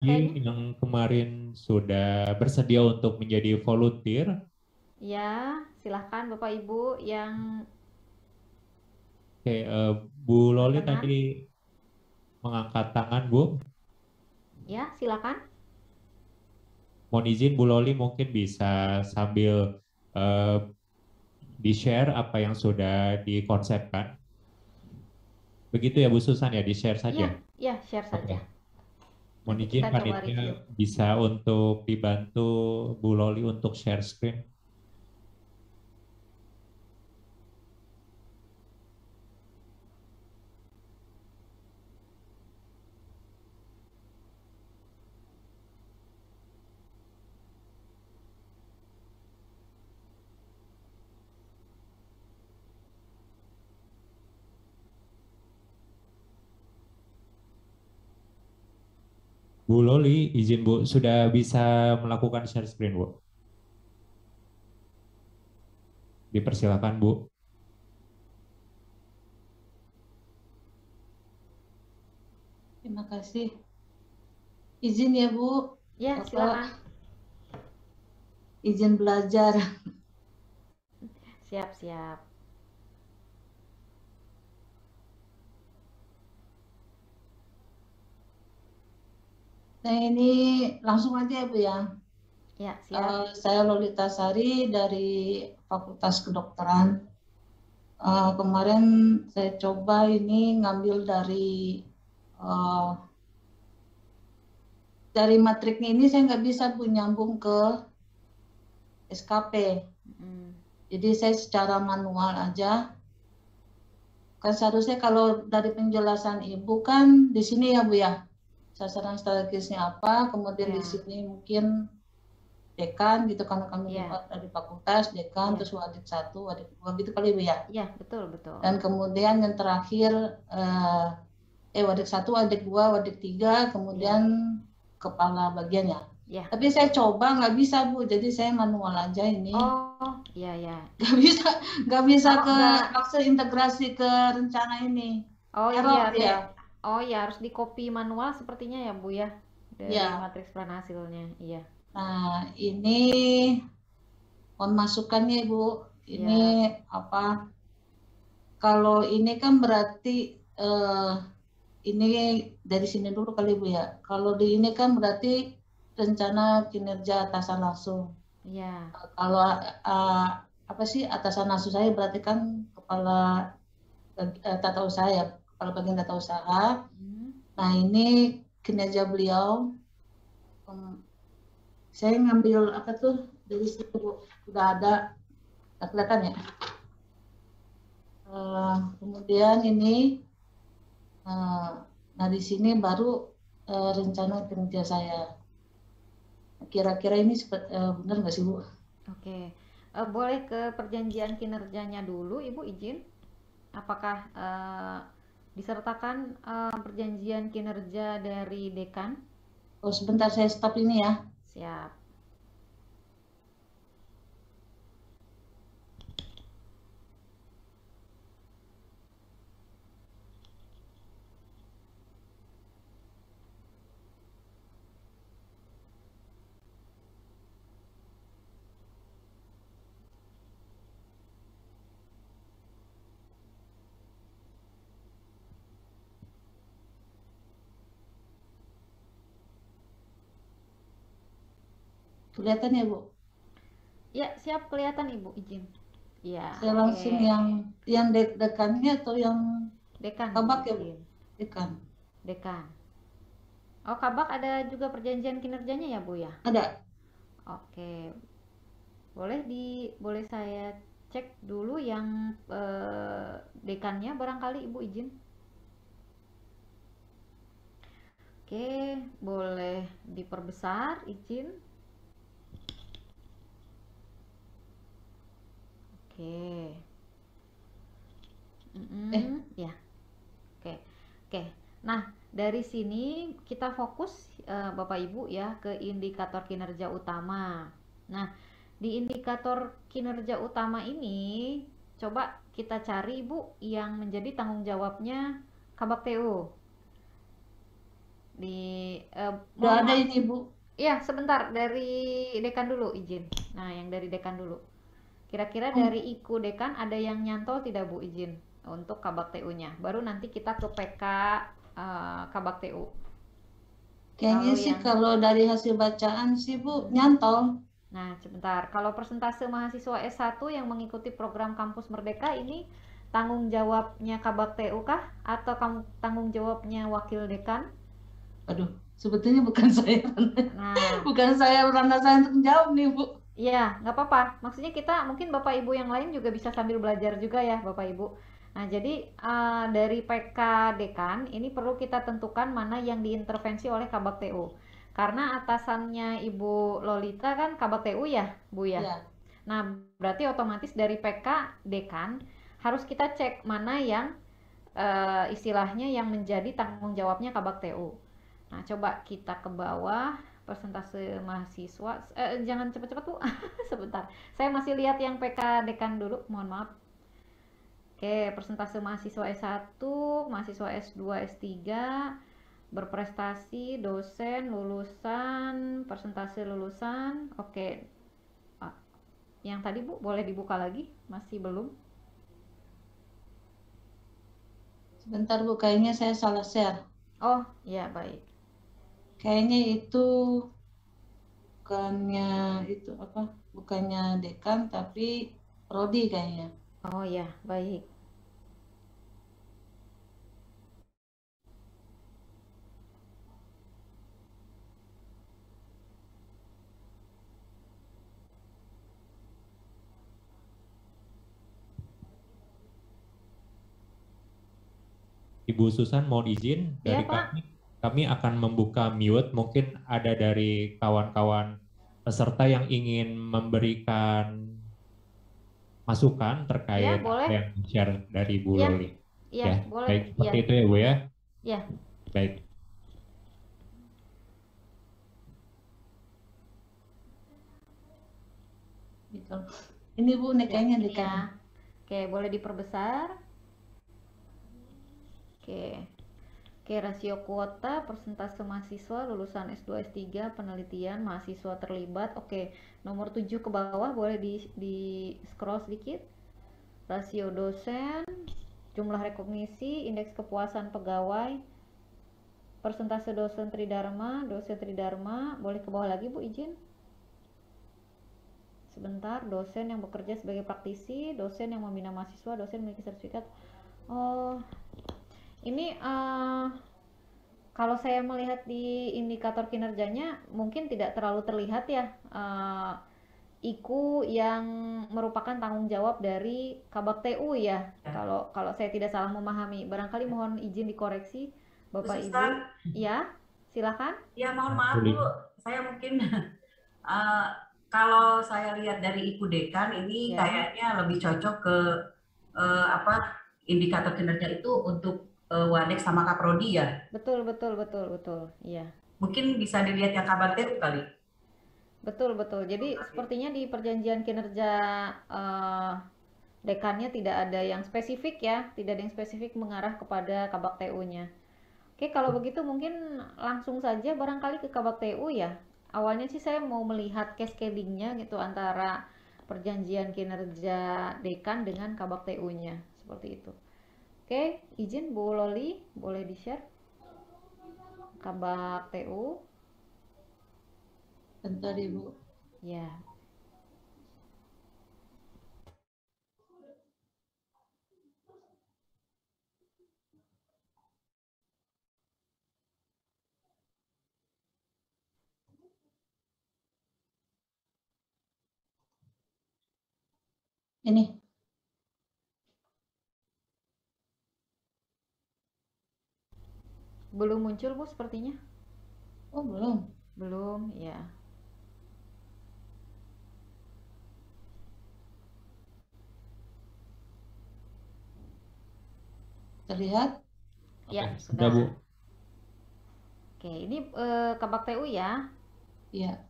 kayaknya. yang kemarin sudah bersedia untuk menjadi volunteer. Ya, silahkan Bapak Ibu yang Oke, Bu Loli tadi berkenan. mengangkat tangan, Bu. Ya, silakan. Mohon izin Bu Loli mungkin bisa sambil eh, di-share apa yang sudah dikonsepkan. Begitu ya Bu Susan ya, di-share saja. Iya, ya share Oke. saja. Mohon Nanti izin kita coba panitia review. bisa untuk dibantu Bu Loli untuk share screen. Bu Loli, izin Bu, sudah bisa melakukan share screen Bu. Dipersilakan Bu. Terima kasih. Izin ya Bu, Ya, Bapak, silakan. izin belajar. Siap-siap. Nah ini langsung aja ya Bu ya. Ya, siap. Saya Lolita Sari dari Fakultas Kedokteran. Kemarin saya coba ini ngambil uh, dari matriknya ini saya nggak bisa Bu nyambung ke SKP. Mm, Jadi saya secara manual aja. Kan seharusnya kalau dari penjelasan Ibu kan di sini ya Bu ya. Sasaran strategisnya apa, kemudian di ya, sini mungkin dekan gitu karena kami ya, dari fakultas, dekan, ya, terus wadik satu, wadik dua gitu kali Bu ya. ya, betul, betul. Dan kemudian yang terakhir wadik satu, wadik dua, wadik tiga, Ya, kemudian kepala bagiannya. ya, Tapi saya betul. coba nggak bisa Bu, jadi saya manual aja ini. Oh, iya, ya. Nggak bisa, nggak bisa Oh, ke enggak. akses integrasi ke rencana ini. Oh iya, Error dia. oh ya harus di copy manual sepertinya ya Bu ya dari Ya, matriks plan hasilnya. Iya, nah ini mohon masukannya Ibu. Ini siap. apa? Kalau ini kan berarti ini dari sini dulu kali Bu ya. Kalau di ini kan berarti rencana kinerja atasan langsung. Iya, Kalau uh, apa sih atasan langsung saya berarti kan kepala tata usaha ya, kepala bagian tata usaha. hmm, Nah ini kinerja beliau. um, saya ngambil apa tuh dari situ Bu. Udah ada, udah kelihatan ya. Kemudian ini, uh, nah di sini baru rencana kinerja saya. Kira-kira ini benar nggak sih Bu? oke. Boleh ke perjanjian kinerjanya dulu, Ibu izin. Apakah disertakan perjanjian kinerja dari dekan? Oh sebentar saya stop ini ya. Siap. Kelihatan ya Bu? Ya, siap kelihatan Ibu izin. Iya, Saya oke. langsung yang dekannya atau yang Dekan Ibu kabak ya Bu? izin. Dekan. Dekan. Oh, Kabak ada juga perjanjian kinerjanya ya, Bu ya? Ada. Oke, boleh saya cek dulu yang dekannya barangkali Ibu izin. Oke, boleh diperbesar izin. Oke. Eh, Ya, oke. Oke. Nah, dari sini kita fokus Bapak Ibu ya ke indikator kinerja utama. Nah, di indikator kinerja utama ini coba kita cari Ibu yang menjadi tanggung jawabnya Kabak TU. Di Udah mohon ada maaf. ini Bu. Iya, sebentar, dari dekan dulu izin. Nah, yang dari dekan dulu. Kira-kira Oh, dari IKU dekan ada yang nyantol tidak Bu izin untuk Kabak TU-nya? Baru nanti kita ke PK Kabak TU. kayaknya Kalau sih yang kalau dari hasil bacaan sih Bu nyantol. Nah, sebentar. Kalau persentase mahasiswa S1 yang mengikuti program Kampus Merdeka ini tanggung jawabnya Kabak TU kah atau tanggung jawabnya wakil dekan? Aduh, sebetulnya bukan saya Nah, bukan ranah saya untuk menjawab nih Bu. iya, nggak apa-apa. Maksudnya kita mungkin Bapak Ibu yang lain juga bisa sambil belajar juga ya, Bapak Ibu. Nah, jadi dari PK Dekan ini perlu kita tentukan mana yang diintervensi oleh Kabak TU. Karena atasannya Ibu Lolita kan Kabak TU ya, Bu ya. Ya, Nah, berarti otomatis dari PK Dekan harus kita cek mana yang istilahnya yang menjadi tanggung jawabnya Kabak TU. Nah, coba kita ke bawah persentase mahasiswa. Jangan cepat-cepat Bu, sebentar. Saya masih lihat yang PK Dekan dulu, mohon maaf. Oke, persentase mahasiswa S1, mahasiswa S2, S3, berprestasi, dosen, lulusan, persentase lulusan. Oke, yang tadi Bu, boleh dibuka lagi? Masih belum? sebentar Bu, kayaknya saya salah share. Oh, ya baik. Kayaknya itu bukannya dekan tapi prodi kayaknya. Oh ya, baik. Ibu Susan mohon izin Iya, dari Pak. kami akan membuka mute. Mungkin ada dari kawan-kawan peserta yang ingin memberikan masukan Iya, terkait apa boleh. yang share dari Bu Iya, Loli. iya, Ya, boleh. baik Iya, seperti itu ya Bu ya. iya. Baik. Gitu. Ini Bu, nih Ya, kayaknya ini dekan. ya. Oke, boleh diperbesar. Oke. Oke, rasio kuota, persentase mahasiswa lulusan S2, S3, penelitian, mahasiswa terlibat. Oke, nomor 7 ke bawah boleh di scroll sedikit. Rasio dosen, jumlah rekognisi, indeks kepuasan pegawai, persentase dosen tridharma, boleh ke bawah lagi Bu izin. Sebentar, dosen yang bekerja sebagai praktisi, dosen yang membina mahasiswa, dosen memiliki sertifikat. Oh, ini kalau saya melihat di indikator kinerjanya mungkin tidak terlalu terlihat ya IKU yang merupakan tanggung jawab dari Kabak TU ya. Kalau saya tidak salah memahami, barangkali mohon izin dikoreksi Bapak Ibu. Ya, silakan. Ya, mohon maaf Bu, saya mungkin kalau saya lihat dari IKU Dekan ini Ya. kayaknya lebih cocok ke indikator kinerja itu untuk Wanek sama Kaprodi ya. Betul. Iya. Mungkin bisa dilihat yang Kabak TU kali. Betul. Jadi sepertinya di perjanjian kinerja dekannya tidak ada yang spesifik ya, tidak ada yang spesifik mengarah kepada Kabak TU-nya. Oke, kalau begitu mungkin langsung saja barangkali ke Kabak TU ya. Awalnya sih saya mau melihat cascading-nya gitu antara perjanjian kinerja dekan dengan Kabak TU-nya, seperti itu. Oke, izin Bu Loli, boleh di-share Kabak TU. Bentar Ibu. Ya. Ini. Belum muncul Bu sepertinya. Oh, belum. Belum, ya. Terlihat? Ya, Oke, sudah. Bu. Oke, ini Kabak TU ya. Iya.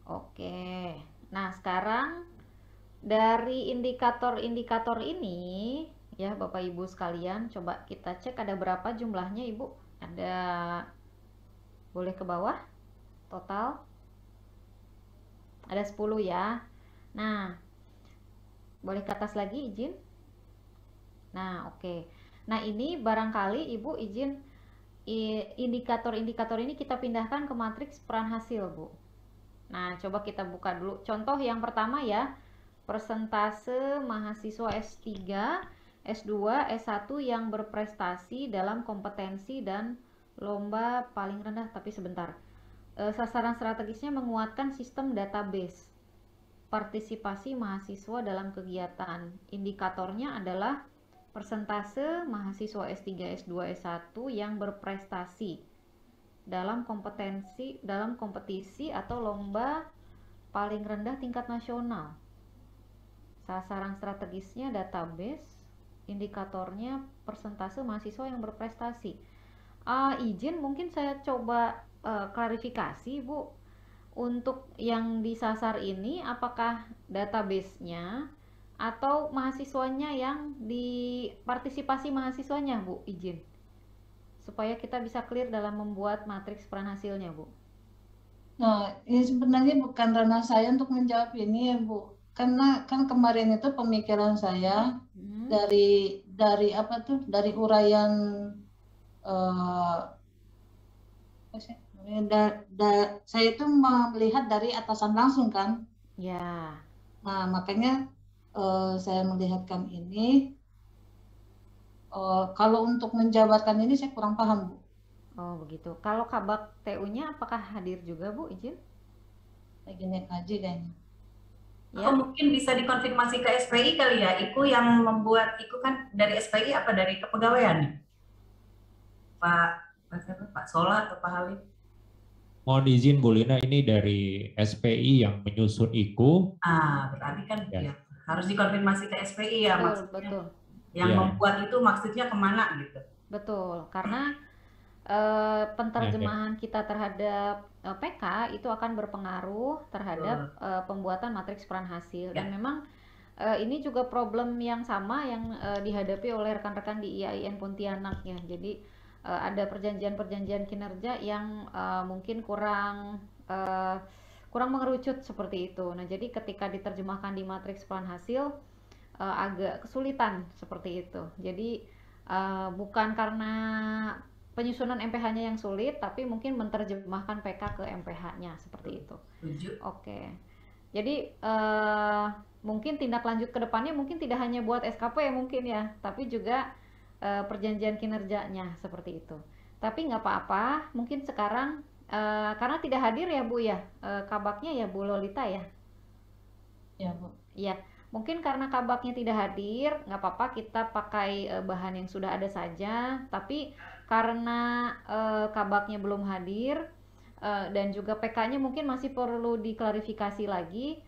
Oke. Nah, sekarang dari indikator-indikator ini ya Bapak Ibu sekalian, coba kita cek ada berapa jumlahnya Ibu? Ada Boleh ke bawah, total ada 10 ya. Nah, boleh ke atas lagi izin. Nah, oke. Nah, ini barangkali Ibu izin indikator-indikator ini kita pindahkan ke matriks peran hasil, Bu. Nah, coba kita buka dulu. Contoh yang pertama ya, persentase mahasiswa S3, S2, S1 yang berprestasi dalam kompetensi dan lomba paling rendah. Tapi sebentar. Sasaran strategisnya menguatkan sistem database partisipasi mahasiswa dalam kegiatan. Indikatornya adalah persentase mahasiswa S3, S2, S1 yang berprestasi dalam kompetisi atau lomba paling rendah tingkat nasional. Sasaran strategisnya database, indikatornya persentase mahasiswa yang berprestasi. Izin mungkin saya coba klarifikasi, Bu. Untuk yang disasar ini apakah database-nya atau mahasiswanya yang di partisipasi mahasiswanya, Bu? Izin. Supaya kita bisa clear dalam membuat matriks peran hasilnya, Bu. Nah, ini sebenarnya bukan ranah saya untuk menjawab ini ya, Bu. Karena kan kemarin itu pemikiran saya dari apa tuh? Dari uraian saya itu melihat dari atasan langsung kan. Ya. Nah, makanya saya melihatkan ini. Kalau untuk menjabarkan ini saya kurang paham, Bu. Oh, begitu. Kalau Kabak TU-nya apakah hadir juga, Bu? Izin? Lagi naik haji kayaknya. Ya. Atau mungkin bisa dikonfirmasi ke SPI kali ya. Iku yang membuat, Iku kan dari SPI apa dari kepegawaian? Pak Sola atau Pak Halim? Mohon izin Bu Lina, ini dari SPI yang menyusun IKU. Berarti kan ya, harus dikonfirmasi ke SPI ya, betul. Yang membuat itu maksudnya kemana gitu. Betul, karena penerjemahan kita terhadap PK itu akan berpengaruh terhadap pembuatan matriks peran hasil. Dan memang ini juga problem yang sama yang dihadapi oleh rekan-rekan di IAIN Pontianak ya. Jadi ada perjanjian-perjanjian kinerja yang mungkin kurang mengerucut seperti itu. Nah, jadi ketika diterjemahkan di matriks peran hasil agak kesulitan seperti itu. Jadi bukan karena penyusunan MPH-nya yang sulit, tapi mungkin menerjemahkan PK ke MPH-nya seperti itu. Oke. Jadi mungkin tindak lanjut ke depannya mungkin tidak hanya buat SKP ya mungkin ya, tapi juga perjanjian kinerjanya seperti itu. Tapi nggak apa-apa, mungkin sekarang karena tidak hadir ya Bu ya, Kabaknya ya Bu Lolita ya. Ya Bu. Iya. Mungkin karena Kabaknya tidak hadir, nggak apa-apa kita pakai bahan yang sudah ada saja. Tapi karena Kabaknya belum hadir dan juga PK-nya mungkin masih perlu diklarifikasi lagi,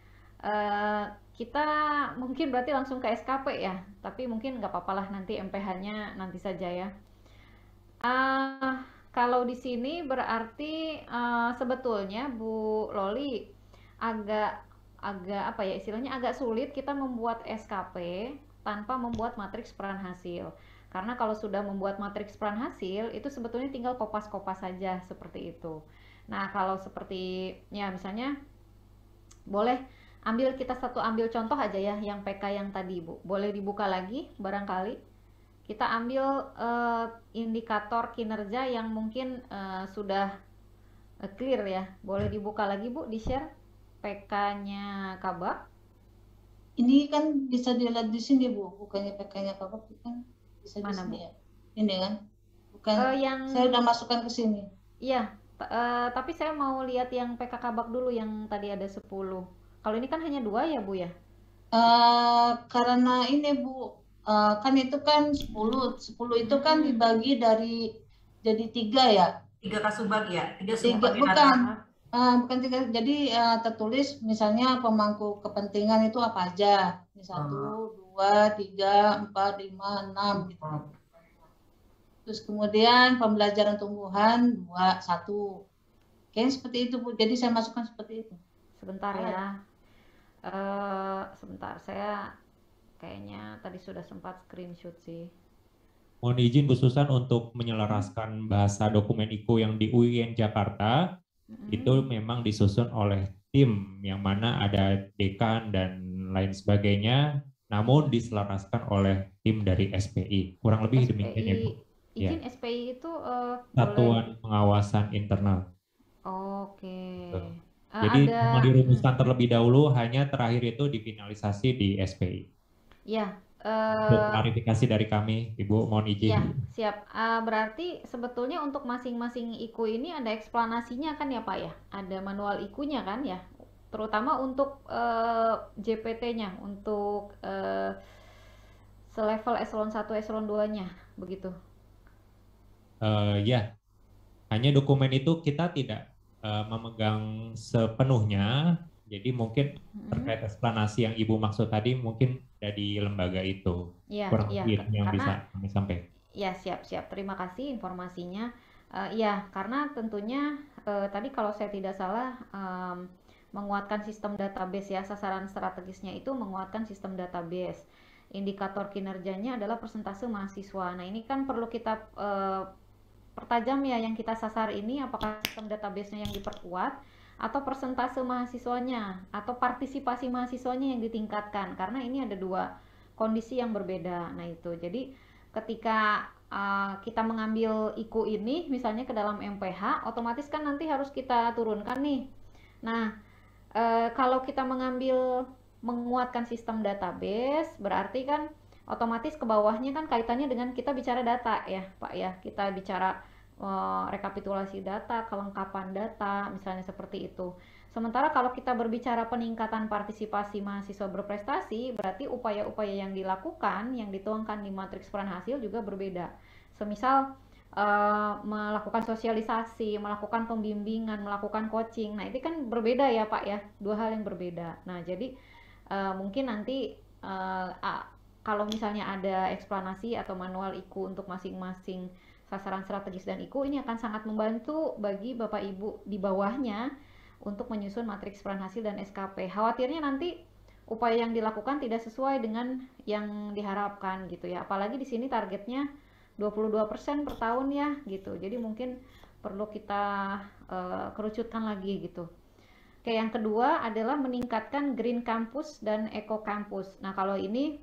kita mungkin berarti langsung ke SKP ya. Tapi mungkin nggak apa-apa lah, nanti MPH-nya nanti saja ya. Kalau di sini berarti sebetulnya Bu Loli agak apa ya istilahnya, agak sulit kita membuat SKP tanpa membuat matriks peran hasil. Karena kalau sudah membuat matriks peran hasil itu sebetulnya tinggal kopas-kopas saja seperti itu. Nah, kalau seperti ya misalnya boleh kita ambil contoh aja ya yang PK yang tadi Bu. Boleh dibuka lagi barangkali. Kita ambil indikator kinerja yang mungkin sudah clear ya. Boleh dibuka lagi Bu, di-share PK-nya Kabak. Ini kan bisa dilihat di sini Bu, bukannya PK-nya Kabak kan bisa mana, di sini Bu? Ya. Ini kan, bukan saya udah masukkan ke sini. Iya, tapi saya mau lihat yang PK Kabak dulu yang tadi ada 10. Kalau ini kan hanya 2 ya Bu ya? Karena ini Bu, kan itu kan 10 itu kan dibagi jadi 3 ya. 3 kasubag ya? 3 subag bukan 3, jadi tertulis misalnya pemangku kepentingan itu apa aja, 1, 2, 3, 4, 5, 6 gitu. Terus kemudian pembelajaran tumbuhan 2, 1. Kayaknya seperti itu Bu, jadi saya masukkan seperti itu. Sebentar ya. Sebentar, saya kayaknya tadi sudah sempat screenshot sih. mohon izin Bu Susan untuk menyelaraskan bahasa dokumen IKU yang di UIN Jakarta. Itu memang disusun oleh tim yang mana ada dekan dan lain sebagainya, namun diselaraskan oleh tim dari SPI. Kurang lebih demikian ya Bu. Izin SPI itu Satuan Pengawasan Internal. Oke. Jadi memang dirumuskan terlebih dahulu, hanya terakhir itu difinalisasi di SPI. Ya. Untuk klarifikasi dari kami, Ibu, mohon izin. Ya, siap. Berarti sebetulnya untuk masing-masing IKU ini ada eksplanasinya kan ya Pak ya? Ada manual IKU-nya kan ya? Terutama untuk JPT-nya, untuk selevel eselon 1, eselon 2-nya, begitu? Ya, hanya dokumen itu kita tidak memegang sepenuhnya, jadi mungkin terkait eksplanasi yang Ibu maksud tadi mungkin dari lembaga itu. Ya, kurang ya, lebih yang bisa kami sampaikan. Ya, siap-siap. Terima kasih informasinya. Ya, karena tentunya tadi kalau saya tidak salah menguatkan sistem database ya, sasaran strategisnya itu menguatkan sistem database. Indikator kinerjanya adalah persentase mahasiswa. Nah, ini kan perlu kita pertajam ya, yang kita sasar ini apakah sistem database-nya yang diperkuat atau persentase mahasiswanya atau partisipasi mahasiswanya yang ditingkatkan, karena ini ada dua kondisi yang berbeda. Nah itu, jadi ketika kita mengambil IKU ini misalnya ke dalam MPH, otomatis kan nanti harus kita turunkan nih. Nah kalau kita menguatkan sistem database, berarti kan otomatis ke bawahnya kan kaitannya dengan kita bicara data ya Pak ya, kita bicara rekapitulasi data, kelengkapan data, misalnya seperti itu. Sementara kalau kita berbicara peningkatan partisipasi mahasiswa berprestasi, berarti upaya-upaya yang dilakukan, yang dituangkan di matriks peran hasil juga berbeda. Semisal melakukan sosialisasi, melakukan pembimbingan, melakukan coaching, nah itu kan berbeda ya Pak ya, dua hal yang berbeda. Nah jadi mungkin nanti kalau misalnya ada eksplanasi atau manual IKU untuk masing-masing sasaran strategis dan IKU, ini akan sangat membantu bagi Bapak Ibu di bawahnya untuk menyusun matriks peran hasil dan SKP. Khawatirnya nanti upaya yang dilakukan tidak sesuai dengan yang diharapkan gitu ya. Apalagi di sini targetnya 22% per tahun ya gitu. Jadi mungkin perlu kita kerucutkan lagi gitu. Oke, yang kedua adalah meningkatkan Green Campus dan Eco Campus. Nah, kalau ini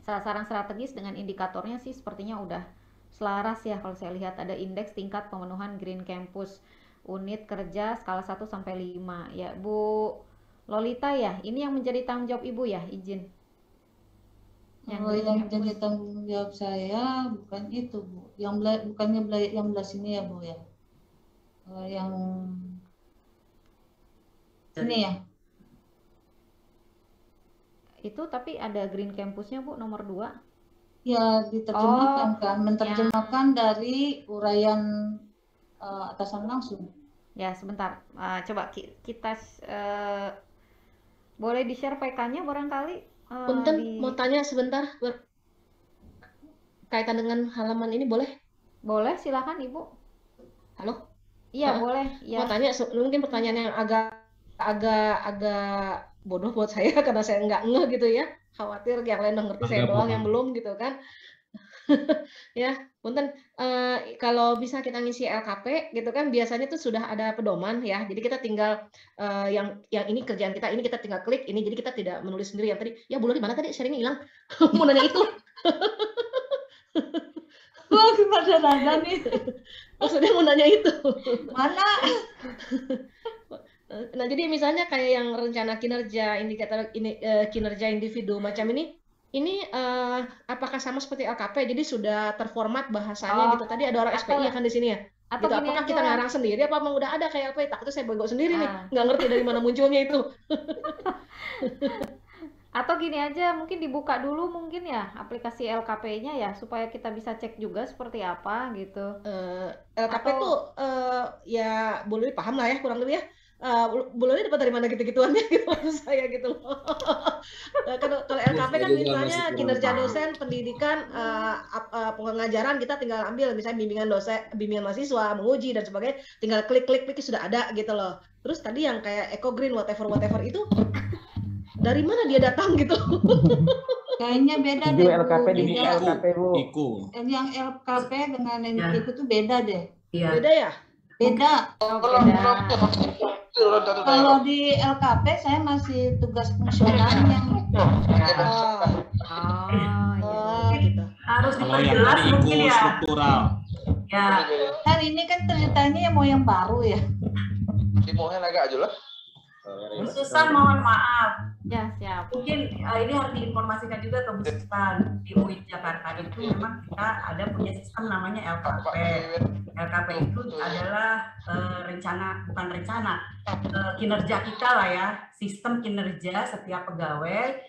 sasaran strategis dengan indikatornya sih sepertinya udah selaras ya. Kalau saya lihat ada indeks tingkat pemenuhan Green Campus, unit kerja skala 1 sampai 5. Ya, Bu Lolita ya. Ini yang menjadi tanggung jawab Ibu ya, izin. Yang jadi tanggung jawab saya bukan itu, Bu. Bukannya yang belah sini ya, Bu ya. Yang ini ya. Itu tapi ada Green Campusnya Bu, nomor 2. Ya, diterjemahkan kan, menerjemahkan dari uraian atasan langsung. Ya, sebentar. Coba kita boleh di-share PK-nya barangkali. Punten, mau tanya sebentar kaitan dengan halaman ini boleh? Boleh, silakan Ibu. Halo? Iya, boleh. Ya. Mau tanya, mungkin pertanyaan yang agak bodoh buat saya karena saya nggak ngeh gitu ya. Khawatir yang lain udah ngerti, saya doang yang belum gitu kan. Ya, punten, kalau bisa kita ngisi LKP gitu kan biasanya tuh sudah ada pedoman ya. Jadi kita tinggal yang ini kerjaan kita, ini kita tinggal klik ini, jadi kita tidak menulis sendiri. Yang tadi ya Bu Loli mana tadi sharingnya hilang. Mau nanya itu. Wah, gimana nanya nih? Maksudnya mau nanya itu. Mana? Nah, jadi misalnya kayak yang rencana kinerja, indikator kinerja individu macam ini apakah sama seperti LKP? Jadi sudah terformat bahasanya gitu. Tadi ada orang SPI kan di sini ya. Gitu. Apakah kita ngarang sendiri apa memang udah ada kayak LKP? Takutnya saya bego sendiri nih, nggak ngerti dari mana munculnya itu. Atau gini aja, mungkin dibuka dulu mungkin ya aplikasi LKP-nya ya supaya kita bisa cek juga seperti apa gitu. LKP tuh ya boleh paham lah ya kurang lebih ya. Boleh dapat dari mana gitu-gituannya gitu maksud saya gitu loh. Kalau LKP kan misalnya kinerja dosen, pendidikan, pengajaran kita tinggal ambil misalnya bimbingan dosen, bimbingan mahasiswa, menguji dan sebagainya, tinggal klik sudah ada gitu loh. Terus tadi yang kayak Eco Green whatever itu dari mana dia datang gitu. Kayaknya beda 7 deh Bu. LKP di Ini Beda. LKP Bu. IKU. Yang LKP dengan yang Ya. itu tuh beda deh. Iya. Beda ya? Beda. Oh, beda. Kalau di LKP saya masih tugas fungsionalnya. Oh, Oh, iya. oh gitu. Harus Kalau yang diperjelas tadi IKU mungkin ya. struktural. Ya. Kan ini kan ceritanya yang mau yang baru ya. Bu Susan mohon maaf. Ya, siap. Mungkin ini harus diinformasikan juga ke Bu Susan. Di UI Jakarta itu memang kita ada punya sistem namanya LKP. LKP itu adalah bukan rencana, kinerja kita lah ya, sistem kinerja setiap pegawai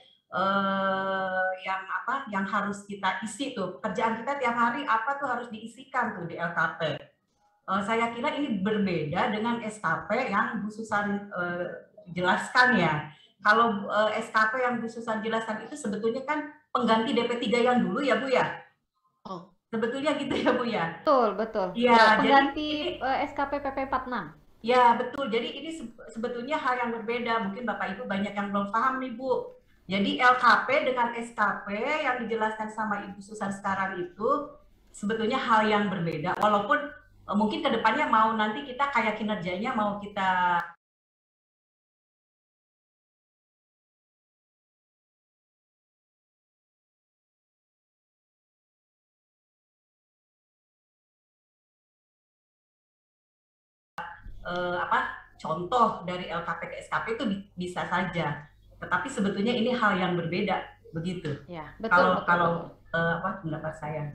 yang harus kita isi tuh. Pekerjaan kita tiap hari apa tuh harus diisikan tuh di LKP. Saya kira ini berbeda dengan SKP yang Bu Susan jelaskan ya. Kalau SKP yang Bu Susan jelaskan itu sebetulnya kan pengganti DP3 yang dulu ya Bu ya? Oh. Sebetulnya gitu ya Bu ya? Betul, betul. Iya, Pengganti SKP PP 46. Ya betul, jadi ini sebetulnya hal yang berbeda. Mungkin Bapak Ibu banyak yang belum paham nih Bu. Jadi LKP dengan SKP yang dijelaskan sama Ibu Susan sekarang itu sebetulnya hal yang berbeda. Walaupun mungkin kedepannya mau nanti kita kayak kinerjanya mau kita contoh dari LKP ke SKP itu bisa saja, tetapi sebetulnya ini hal yang berbeda begitu. Ya, betul. Kalau pendapat saya.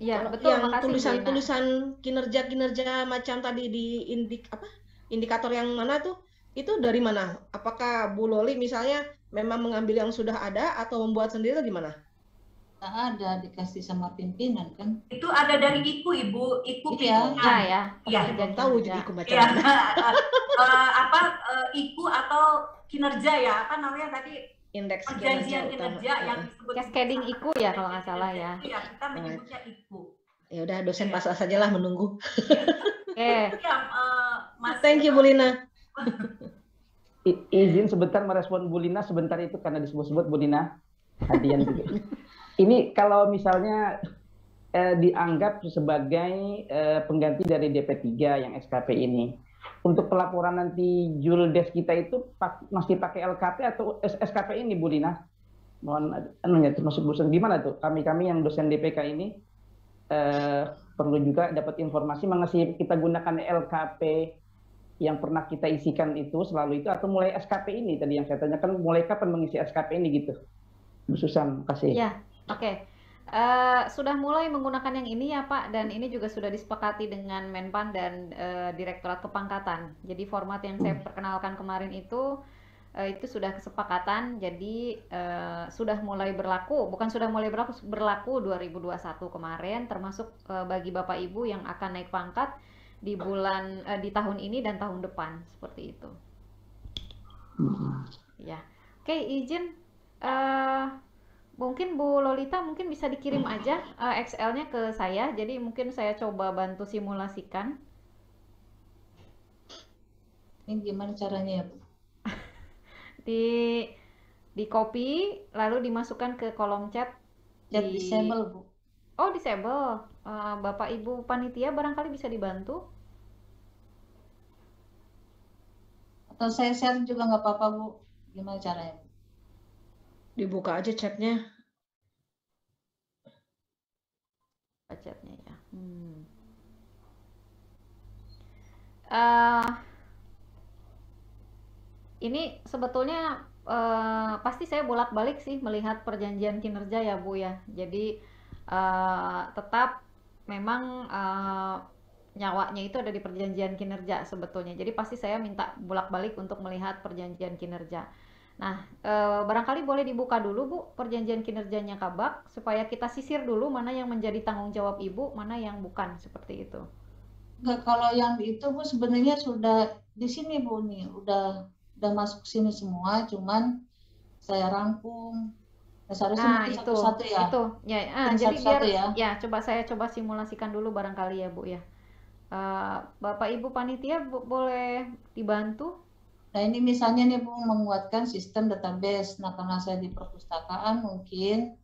Iya, betul. Yang Makasih, Bu Ina. tulisan-tulisan kinerja-kinerja macam tadi di indikator yang mana tuh? Itu dari mana? Apakah Bu Loli misalnya memang mengambil yang sudah ada atau membuat sendiri atau gimana? Ada dikasih sama pimpinan kan. Itu ada dari IKU Ibu, IKU Iya. pimpinan. Ya. Iya. Belum tahu jadi aku baca. Iya. IKU atau kinerja ya, apa namanya tadi? Indeks Perjanjian utama. kinerja yang disebut Cascading IKU ya kalau nggak salah ya. Iya, kita menyebutnya IKU. Ya udah dosen pasal sajalah menunggu. Oke. Thank you Bu Lina. Izin sebentar merespon Bu Lina sebentar itu karena disebut-sebut Bu Lina. Hadian juga. Ini kalau misalnya dianggap sebagai pengganti dari DP3 yang SKP ini. Untuk pelaporan nanti Juldes kita itu masih pakai LKP atau SKP ini Bu Lina? Mohon termasuk dosen gimana tuh? Kami yang dosen DPK ini perlu juga dapat informasi mengenai kita gunakan LKP yang pernah kita isikan itu selalu itu atau mulai SKP ini tadi yang saya tanyakan mulai kapan mengisi SKP ini gitu. Bu Susan, kasih. Ya, oke. Sudah mulai menggunakan yang ini ya Pak, dan ini juga sudah disepakati dengan Menpan dan Direktorat Kepangkatan. Jadi format yang saya perkenalkan kemarin itu sudah kesepakatan, jadi sudah mulai berlaku, bukan sudah mulai berlaku 2021 kemarin, termasuk bagi Bapak Ibu yang akan naik pangkat di tahun ini dan tahun depan, seperti itu. Ya, oke, izin. Mungkin Bu Lolita mungkin bisa dikirim aja Excel-nya ke saya, jadi mungkin saya coba bantu simulasikan. Ini gimana caranya ya Bu? Di copy lalu dimasukkan ke kolom chat. Chat disable Bu. Oh, disable. Bapak Ibu panitia barangkali bisa dibantu. Atau saya share juga nggak apa-apa Bu. Gimana caranya? Dibuka aja chatnya. Chatnya ya. Ini sebetulnya pasti saya bolak-balik sih melihat perjanjian kinerja ya Bu ya. Jadi tetap memang nyawanya itu ada di perjanjian kinerja sebetulnya. Jadi pasti saya minta bolak-balik untuk melihat perjanjian kinerja. Nah, barangkali boleh dibuka dulu Bu perjanjian kinerjanya Kabak supaya kita sisir dulu mana yang menjadi tanggung jawab Ibu, mana yang bukan, seperti itu. Enggak, kalau yang itu Bu sebenarnya sudah di sini Bu nih, udah masuk sini semua, cuman saya rangkum. Nah, seharusnya itu satu-satu ya. Itu ya, jadi satu-satu biar ya. saya coba simulasikan dulu barangkali ya Bu ya. Bapak Ibu panitia boleh dibantu Nah ini misalnya nih Bu, menguatkan sistem database. Nah karena saya di perpustakaan mungkin,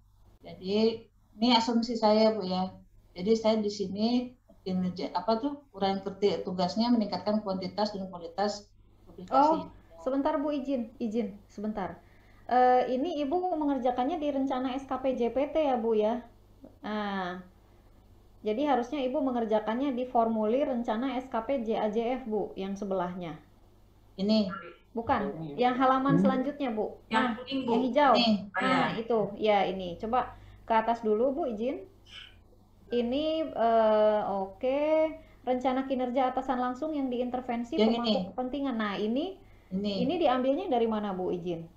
jadi ini asumsi saya Bu ya. Jadi saya di sini kinerja apa tuh uraian tugasnya meningkatkan kuantitas dan kualitas publikasi. Oh, sebentar Bu, izin sebentar. Ini Ibu mengerjakannya di rencana SKP JPT ya Bu ya. Nah, jadi harusnya Ibu mengerjakannya di formulir rencana SKP JAJF Bu, yang sebelahnya. Ini Bukan, yang halaman selanjutnya Bu. Nah, Yang kuning, Bu. yang hijau. Ini. Nah, itu. Ya, ini. Coba ke atas dulu Bu, izin. Ini oke. Rencana kinerja atasan langsung yang diintervensi Yang pemangku ini. kepentingan. Nah, ini diambilnya dari mana Bu, izin?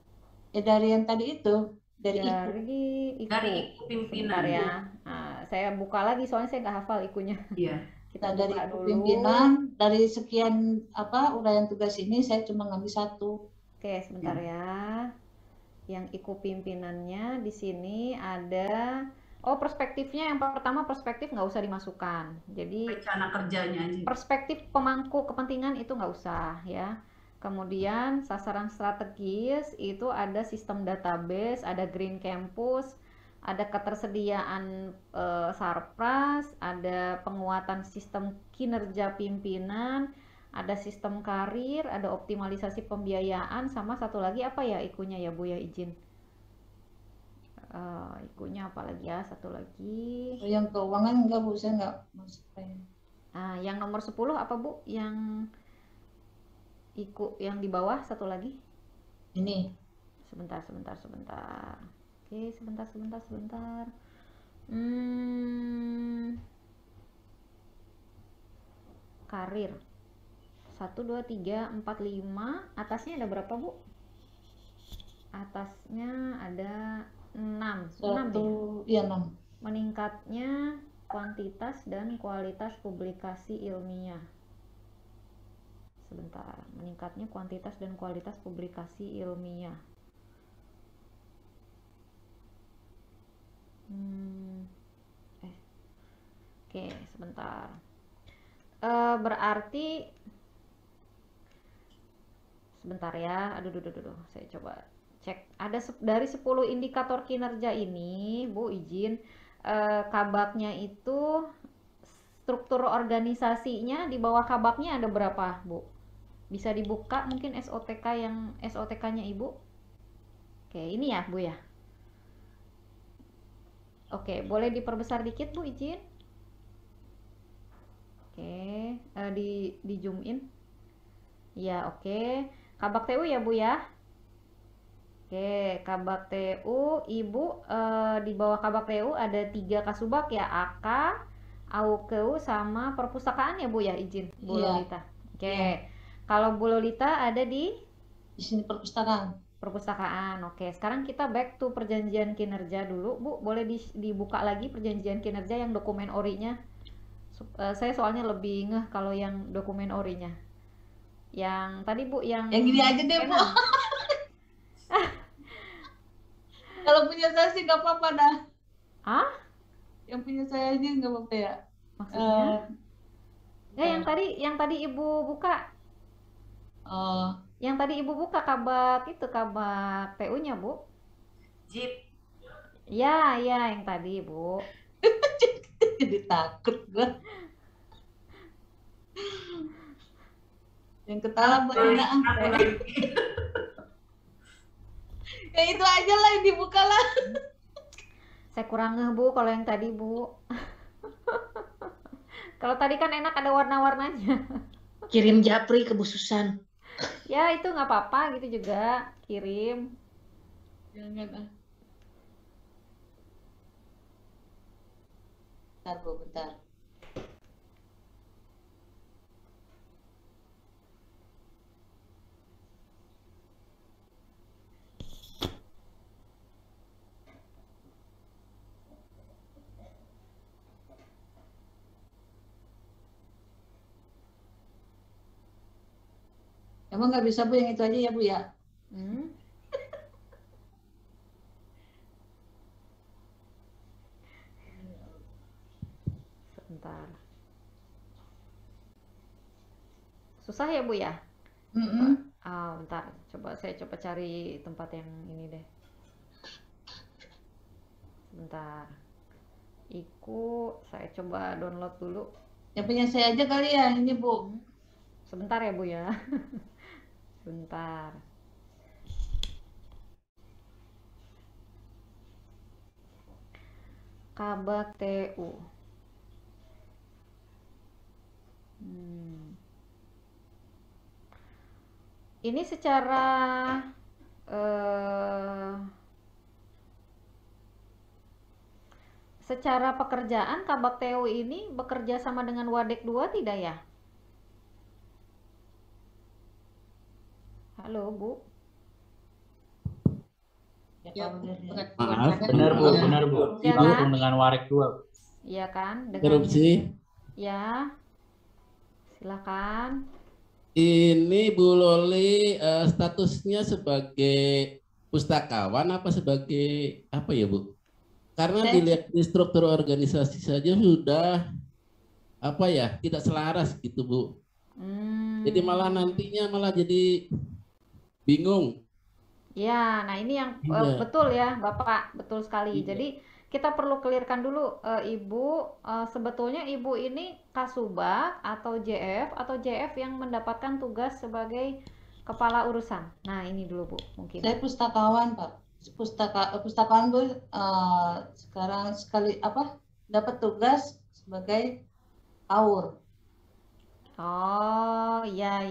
Ya dari yang tadi itu, dari IKU. Dari IKU pimpinan. Sebentar ya. Nah, saya buka lagi soalnya saya nggak hafal ikunya. Iya. Kita Nah, dari buka IKU dulu. pimpinan, dari sekian uraian tugas ini saya cuma ngambil satu. Oke, sebentar ya. Yang IKU pimpinannya di sini ada. Oh, perspektifnya yang pertama perspektif nggak usah dimasukkan. Jadi Rencana kerjanya aja. perspektif pemangku kepentingan itu nggak usah ya. Kemudian sasaran strategis itu ada sistem database, ada Green Campus, ada ketersediaan Sarpras, ada penguatan sistem kinerja pimpinan, ada sistem karir, ada optimalisasi pembiayaan, sama satu lagi apa ya ikunya ya Bu ya, izin. Ikunya apa lagi ya, satu lagi. Yang keuangan enggak Bu, saya enggak masukin. Nah, yang nomor 10 apa Bu? Yang iku yang di bawah satu lagi. Ini. Sebentar. Oke, sebentar. Karir. 1, 2, 3, 4, 5. Atasnya ada berapa Bu? Atasnya ada 6. 1, ya 6. Meningkatnya kuantitas dan kualitas publikasi ilmiah. Sebentar, meningkatnya kuantitas dan kualitas publikasi ilmiah. Oke, sebentar. Berarti sebentar ya. Aduh, saya coba cek. Ada dari 10 indikator kinerja ini, Bu, izin. Kabaknya itu struktur organisasinya di bawah kabaknya ada berapa, Bu? Bisa dibuka mungkin SOTK-nya Ibu. Oke, ini ya, Bu ya. Oke, boleh diperbesar dikit, Bu, izin. Oke, di zoom in. Ya, oke. Kabak TU ya, Bu ya. Oke, Kabak TU, Ibu di bawah Kabak TU ada 3 kasubag ya, AK, AUKU sama perpustakaan ya Bu ya, izin Bu Lolita. Oke. Iya. Kalau Bu Lolita ada di sini perpustakaan. Oke, sekarang kita back to perjanjian kinerja dulu, Bu. Boleh dibuka lagi perjanjian kinerja yang dokumen orinya. Saya soalnya lebih ngeh kalau yang dokumen orinya. Yang tadi Bu, yang gini aja deh Bu. Kalau punya saya sih nggak apa-apa dah. Yang punya saya aja nggak apa-apa ya. Maksudnya? Yang tadi Ibu buka. Yang tadi Ibu buka kabak TU-nya, Bu. Jeep. Ya, yang tadi, Bu. Jadi takut gua. Yang ketawa Bu Ina. Ya itu aja lah yang dibuka lah. Saya kurang ngeh Bu kalau yang tadi Bu. Kalau tadi kan enak ada warna-warnanya. Kirim japri ke Bu Susan. Ya itu nggak apa-apa gitu juga, kirim. Jangan Bentar Bu, bentar. Emang nggak bisa Bu yang itu aja ya Bu ya? Sebentar. Susah ya Bu ya? Bentar, saya coba cari tempat yang ini deh. Sebentar. Saya coba download dulu. Ya punya saya aja kali ya ini Bu. Sebentar ya Bu ya. Sebentar. Kabak TU. Ini secara pekerjaan Kabak TU ini bekerja sama dengan Wadek 2 tidak ya? Halo Bu. Ya, maaf, benar Bu. Ya Didukung kan? dengan Warek 2. Iya kan? Korupsi. Ya. Silakan. Ini Bu Loli statusnya sebagai pustakawan apa sebagai apa ya Bu? Karena dilihat di struktur organisasi saja sudah apa ya, tidak selaras gitu Bu. Jadi malah nantinya malah jadi bingung. Ya, nah ini yang betul ya Bapak, betul sekali. Jadi kita perlu clearkan dulu Ibu, sebetulnya Ibu ini Kasubag atau JF yang mendapatkan tugas sebagai kepala urusan. Nah ini dulu Bu, mungkin. Saya pustakawan Pak. Pustakawan Bu, sekarang dapat tugas sebagai AUR. Oh ya,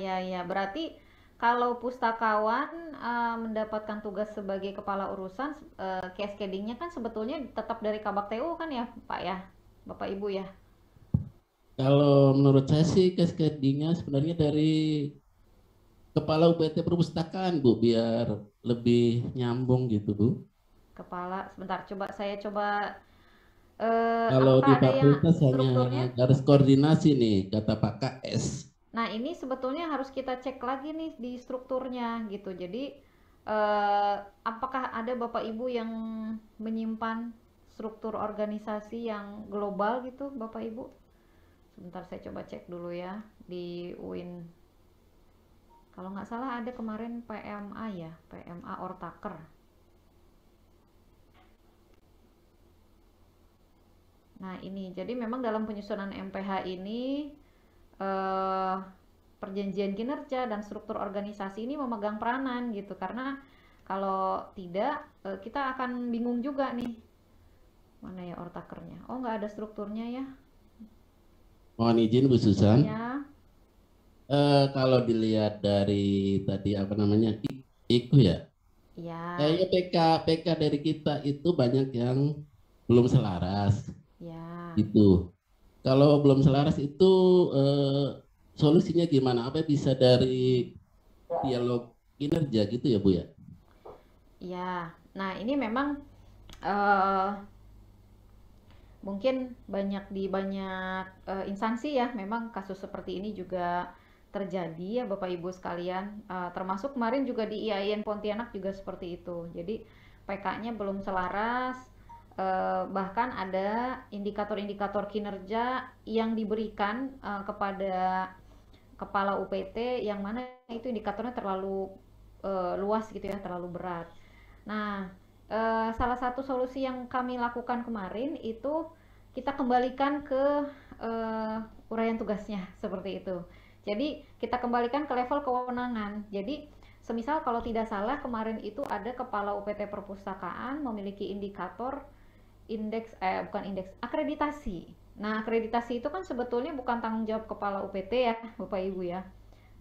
berarti kalau pustakawan mendapatkan tugas sebagai kepala urusan, cascading-nya kan sebetulnya tetap dari Kabak TU kan ya Pak ya, Bapak Ibu ya? Kalau menurut saya sih cascading-nya sebenarnya dari Kepala UPT Perpustakaan Bu, biar lebih nyambung gitu Bu. Kepala, sebentar saya coba kalau di fakultas strukturnya? hanya garis koordinasi nih kata Pak KS. Nah ini sebetulnya harus kita cek lagi nih di strukturnya gitu. Jadi apakah ada Bapak Ibu yang menyimpan struktur organisasi yang global gitu Bapak Ibu? Sebentar saya coba cek dulu ya di UIN. Kalau nggak salah ada kemarin PMA ya, PMA Ortaker. Nah ini, jadi memang dalam penyusunan MPH ini perjanjian kinerja dan struktur organisasi ini memegang peranan gitu, karena kalau tidak kita akan bingung juga nih, mana ya Ortakernya. Oh nggak ada strukturnya ya. Mohon izin Bu Susan. Ya. Kalau dilihat dari tadi apa namanya IKU ya. Ya. Kayaknya PK dari kita itu banyak yang belum selaras. Ya. Gitu. Kalau belum selaras itu solusinya gimana? Apa bisa dari dialog kinerja gitu ya Bu ya? Ya, nah ini memang mungkin di banyak instansi ya, memang kasus seperti ini juga terjadi ya Bapak Ibu sekalian, termasuk kemarin juga di IAIN Pontianak juga seperti itu. Jadi PK-nya belum selaras, bahkan ada indikator-indikator kinerja yang diberikan kepada kepala UPT yang mana itu indikatornya terlalu luas gitu ya, terlalu berat. Nah, salah satu solusi yang kami lakukan kemarin itu kita kembalikan ke uraian tugasnya seperti itu. Jadi kita kembalikan ke level kewenangan. Jadi semisal kalau tidak salah kemarin itu ada kepala UPT perpustakaan memiliki indikator akreditasi. Nah, akreditasi itu kan sebetulnya bukan tanggung jawab kepala UPT ya, Bapak Ibu ya.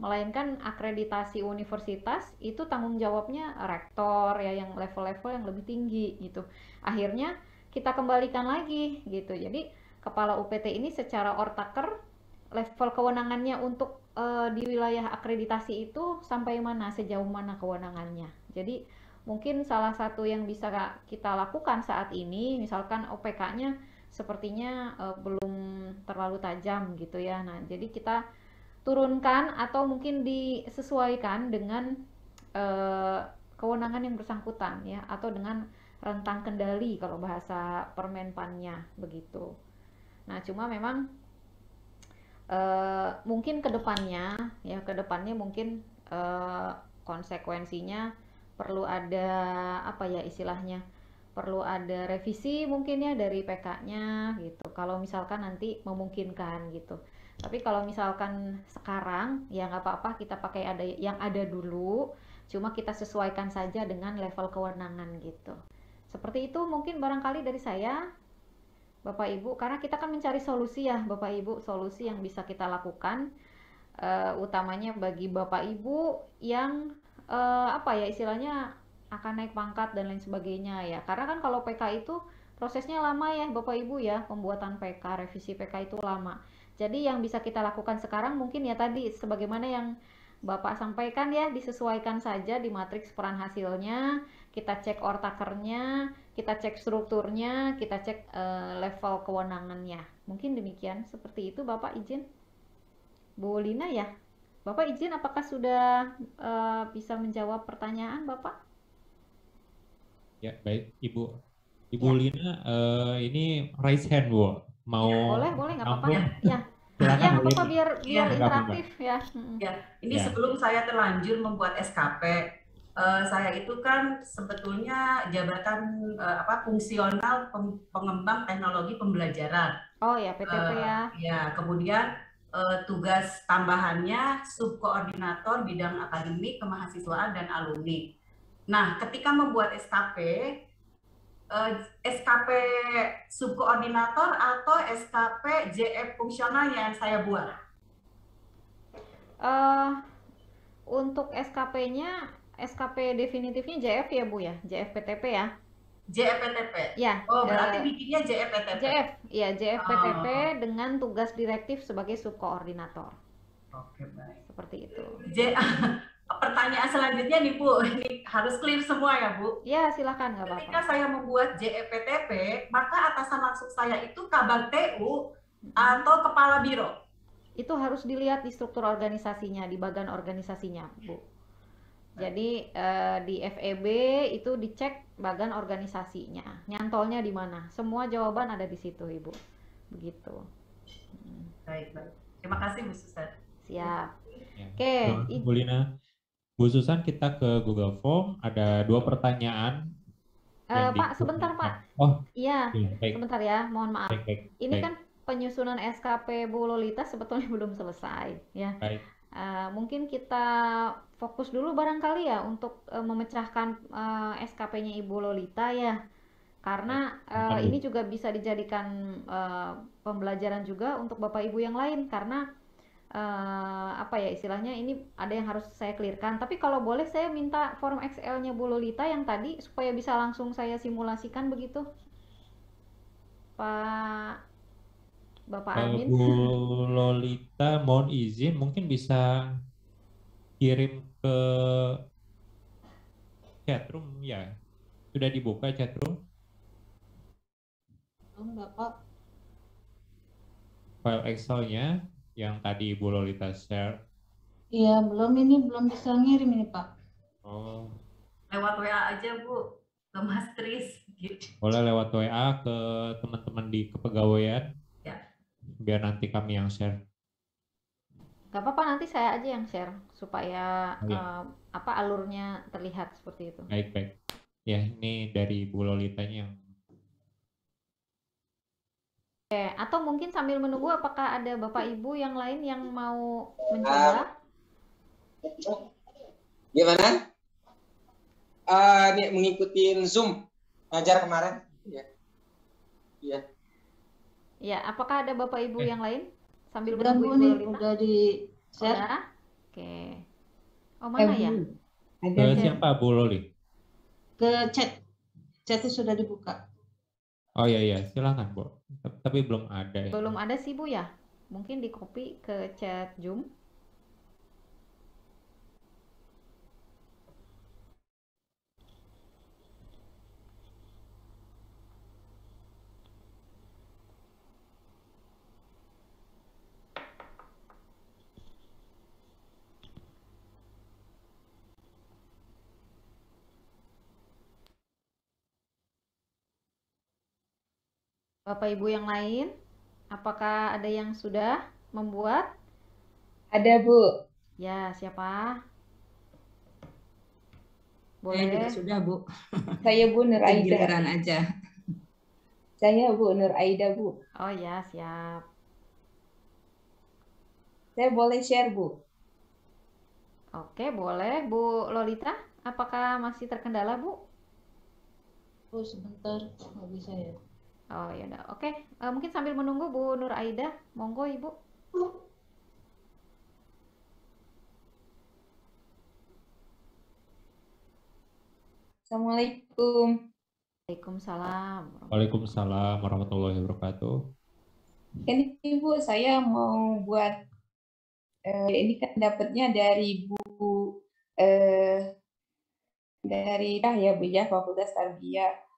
Melainkan akreditasi universitas itu tanggung jawabnya rektor ya, yang level-level yang lebih tinggi gitu. Akhirnya kita kembalikan lagi gitu. Jadi kepala UPT ini secara ortaker level kewenangannya untuk di wilayah akreditasi itu sampai mana, sejauh mana kewenangannya. Jadi mungkin salah satu yang bisa kita lakukan saat ini, misalkan OPK-nya sepertinya belum terlalu tajam gitu ya. Nah, jadi kita turunkan atau mungkin disesuaikan dengan kewenangan yang bersangkutan ya, atau dengan rentang kendali kalau bahasa Permenpannya begitu. Nah, cuma memang mungkin kedepannya mungkin konsekuensinya perlu ada apa ya istilahnya, perlu ada revisi mungkin ya dari PK-nya gitu. Kalau misalkan nanti memungkinkan gitu. Tapi kalau misalkan sekarang ya nggak apa-apa, kita pakai ada yang ada dulu, cuma kita sesuaikan saja dengan level kewenangan gitu. Seperti itu mungkin barangkali dari saya, Bapak Ibu, karena kita kan mencari solusi ya Bapak Ibu, solusi yang bisa kita lakukan, utamanya bagi Bapak Ibu yang apa ya istilahnya akan naik pangkat dan lain sebagainya ya. Karena kan kalau PK itu prosesnya lama ya Bapak Ibu ya, pembuatan PK, revisi PK itu lama. Jadi yang bisa kita lakukan sekarang mungkin ya tadi sebagaimana yang Bapak sampaikan ya, disesuaikan saja di matriks peran hasilnya, kita cek ortakernya, kita cek strukturnya, kita cek level kewenangannya. Mungkin demikian, seperti itu Bapak izin. Bu Lina ya, Bapak izin apakah sudah bisa menjawab pertanyaan Bapak? Ya, baik Ibu. Ibu Ya. Lina, ini raise hand Bu. Mau Boleh nggak apa-apa. nampung? Ya. Silakan Ya nggak Bu apa-apa Lina. biar Iya, nggak interaktif apa-apa. ya. Ya, ini Ya. sebelum saya terlanjur membuat SKP, saya itu kan sebetulnya jabatan fungsional pengembang teknologi pembelajaran. Oh ya, PTP ya. Ya, kemudian tugas tambahannya subkoordinator bidang akademik, kemahasiswaan dan alumni. Nah, ketika membuat SKP, SKP subkoordinator atau SKP JF fungsional yang saya buat? Untuk SKP-nya, SKP definitifnya JF ya Bu ya, JF PTP ya. JFPTP? Ya. Oh, berarti bikinnya JFPTP? JF, ya JF PTP dengan tugas direktif sebagai subkoordinator. Oke, baik. Seperti itu. Pertanyaan selanjutnya nih Bu, ini harus clear semua ya Bu? Ya silakan, nggak apa-apa. Ketika saya membuat JFPTP, maka atasan langsung saya itu Kabag TU atau Kepala Biro? Itu harus dilihat di struktur organisasinya, di bagian organisasinya Bu. Jadi di FEB itu dicek bagian organisasinya, nyantolnya di mana. Semua jawaban ada di situ Ibu. Begitu. Baik. Terima kasih Bu Susan. Siap. Ya. Oke. Bu Lina, Bu Susan, kita ke Google Form, ada 2 pertanyaan. Pak, sebentar Pak. Oh, iya, baik. sebentar ya, mohon maaf. Baik. Ini kan penyusunan SKP Bu Lolita sebetulnya belum selesai ya. Baik. Mungkin kita fokus dulu barangkali ya untuk memecahkan SKP-nya Ibu Lolita ya, karena ini juga bisa dijadikan pembelajaran juga untuk Bapak Ibu yang lain, karena apa ya istilahnya, ini ada yang harus saya clearkan. Tapi kalau boleh saya minta form Excel-nya Bu Lolita yang tadi supaya bisa langsung saya simulasikan begitu, Pak Bapak Admin. Bu Lolita mohon izin mungkin bisa kirim ke chatroom ya. Sudah dibuka chatroom? Bapak. File Excel-nya yang tadi Bu Lolita share. Iya, ini belum bisa ngirim ini Pak. Oh. Lewat WA aja Bu, ke Mas Tris. Gitu. Boleh lewat WA ke teman-teman di kepegawaian. Ya. Biar nanti kami yang share. Gak apa-apa, nanti saya aja yang share supaya alurnya terlihat seperti itu. Baik. Ya, ini dari Bu Lolitanya yang. Oke, atau mungkin sambil menunggu apakah ada Bapak Ibu yang lain yang mau mencoba? Gimana? Ini mengikuti Zoom ngajar kemarin. Iya. Ya, apakah ada Bapak Ibu yang lain sambil Udah menunggu Bu Ibu nih, Lolita? udah di share. Udah? Oke. Oh, mana ya? Ke siapa Bu Loli? Ke chat. Chatnya sudah dibuka. Oh iya, silakan Bu. Tapi belum ada ya. Belum ada sih Bu ya. Mungkin di copy ke chat Zoom. Bapak Ibu yang lain, apakah ada yang sudah membuat? Ada Bu. Ya, siapa? Boleh. Saya juga sudah, Bu. Saya Bu Nur Aida. Giliran aja. Saya Bu Nur Aida, Bu. Oh ya, siap. Saya boleh share, Bu? Oke, boleh. Bu Lolita, apakah masih terkendala, Bu? Oh, sebentar, nggak bisa ya. Oh ya udah. Oke, mungkin sambil menunggu Bu Nur Aida, monggo Ibu. Assalamualaikum. Waalaikumsalam. Waalaikumsalam warahmatullahi wabarakatuh. Ini Bu, saya mau buat ini kan dapatnya dari Bu dari ya Bu ya, Fakultas Tarbiyah.